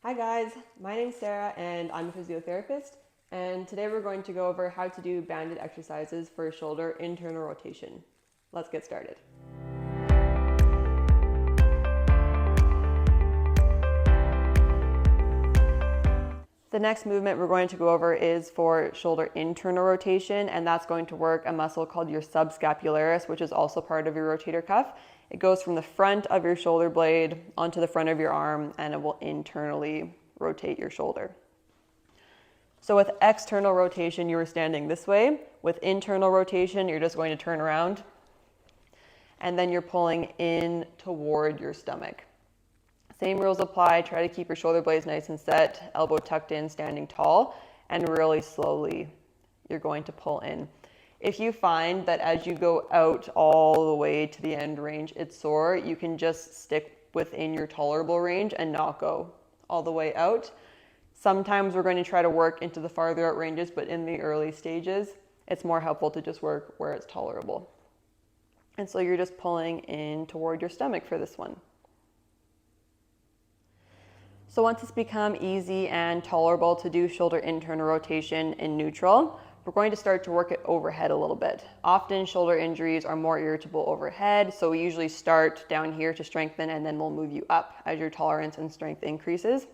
Hi guys, my name's Sarah and I'm a physiotherapist, and today we're going to go over how to do banded exercises for shoulder internal rotation. Let's get started. The next movement we're going to go over is for shoulder internal rotation, and that's going to work a muscle called your subscapularis, which is also part of your rotator cuff. It goes from the front of your shoulder blade onto the front of your arm, and it will internally rotate your shoulder. So with external rotation, you were standing this way. With internal rotation, you're just going to turn around, and then you're pulling in toward your stomach. Same rules apply. Try to keep your shoulder blades nice and set, elbow tucked in, standing tall, and really slowly you're going to pull in. If you find that as you go out all the way to the end range, it's sore, you can just stick within your tolerable range and not go all the way out. Sometimes we're going to try to work into the farther out ranges, but in the early stages, it's more helpful to just work where it's tolerable. And so you're just pulling in toward your stomach for this one. So once it's become easy and tolerable to do shoulder internal rotation in neutral, we're going to start to work it overhead a little bit. Often shoulder injuries are more irritable overhead, so we usually start down here to strengthen, and then we'll move you up as your tolerance and strength increases.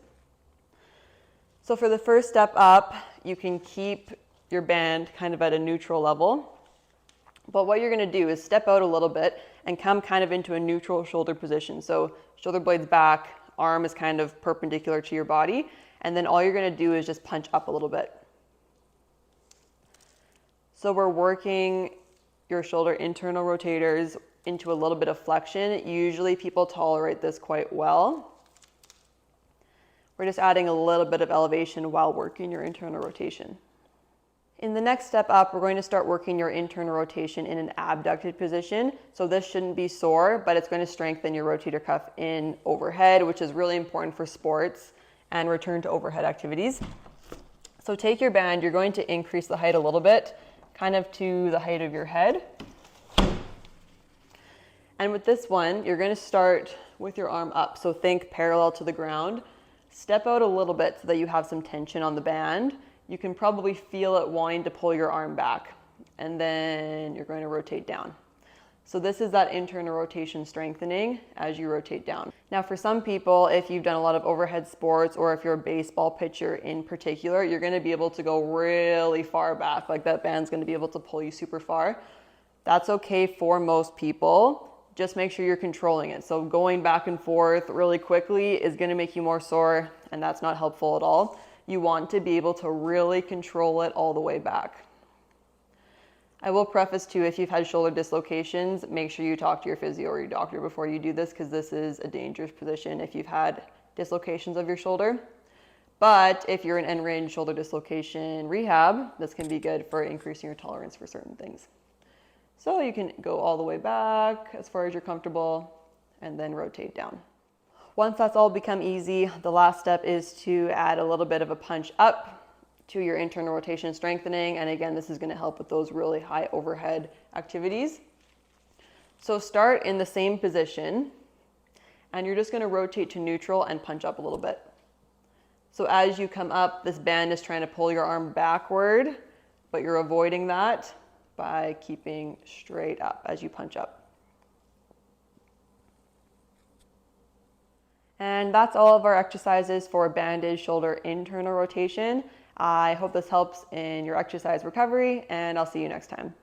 So for the first step up, you can keep your band kind of at a neutral level. But what you're going to do is step out a little bit and come kind of into a neutral shoulder position. So shoulder blades back, arm is kind of perpendicular to your body, and then all you're going to do is just punch up a little bit. So we're working your shoulder internal rotators into a little bit of flexion. Usually people tolerate this quite well. We're just adding a little bit of elevation while working your internal rotation. In the next step up, we're going to start working your internal rotation in an abducted position. So this shouldn't be sore, but it's going to strengthen your rotator cuff in overhead, which is really important for sports and return to overhead activities. So take your band, you're going to increase the height a little bit, kind of to the height of your head. And with this one, you're going to start with your arm up. So think parallel to the ground. Step out a little bit so that you have some tension on the band. You can probably feel it wanting to pull your arm back, and then you're going to rotate down. So this is that internal rotation strengthening as you rotate down. Now for some people, if you've done a lot of overhead sports, or if you're a baseball pitcher in particular, you're going to be able to go really far back, like that band's going to be able to pull you super far. That's okay for most people. Just make sure you're controlling it. So going back and forth really quickly is going to make you more sore, and that's not helpful at all. You want to be able to really control it all the way back. I will preface too, if you've had shoulder dislocations, make sure you talk to your physio or your doctor before you do this, because this is a dangerous position if you've had dislocations of your shoulder. But if you're in end range shoulder dislocation rehab, this can be good for increasing your tolerance for certain things. So you can go all the way back as far as you're comfortable and then rotate down. Once that's all become easy, the last step is to add a little bit of a punch up to your internal rotation strengthening. And again, this is going to help with those really high overhead activities. So start in the same position, and you're just going to rotate to neutral and punch up a little bit. So as you come up, this band is trying to pull your arm backward, but you're avoiding that by keeping straight up as you punch up. And that's all of our exercises for banded shoulder internal rotation. I hope this helps in your exercise recovery, and I'll see you next time.